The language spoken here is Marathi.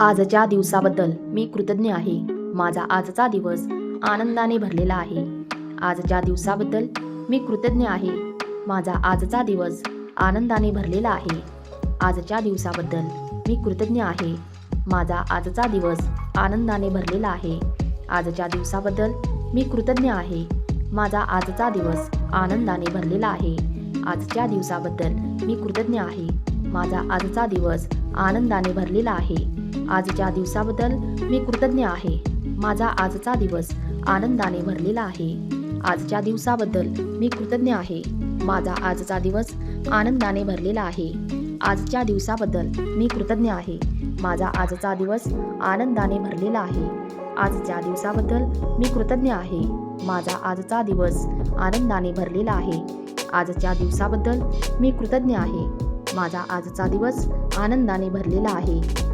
आजच्या दिवसाबद्दल मी कृतज्ञ आहे. माझा आजचा दिवस आनंदाने भरलेला आहे. आजच्या दिवसाबद्दल मी कृतज्ञ आहे. माझा आजचा दिवस आनंदाने भरलेला आहे. आजच्या दिवसाबद्दल मी कृतज्ञ आहे. माझा आजचा दिवस आनंदाने भरलेला आहे. आजच्या दिवसाबद्दल मी कृतज्ञ आहे. माझा आजचा दिवस आनंदाने भरलेला आहे. आजच्या दिवसाबद्दल मी कृतज्ञ आहे. माझा आजचा दिवस आनंदाने भरलेला आहे. आजच्या दिवसाबद्दल मी कृतज्ञ आहे. माझा आजचा दिवस आनंदाने भरलेला आहे. आजच्या दिवसाबद्दल मी कृतज्ञ आहे. माझा आजचा दिवस आनंदाने भरलेला आहे. आजच्या दिवसाबद्दल मी कृतज्ञ आहे. माझा आजचा दिवस आनंदाने भरलेला आहे. आजच्या दिवसाबद्दल मी कृतज्ञ आहे. माझा आजचा दिवस आनंदाने भरलेला आहे. आजच्या दिवसाबद्दल मी कृतज्ञ आहे. माझा आजचा दिवस आनंदाने भरलेला आहे.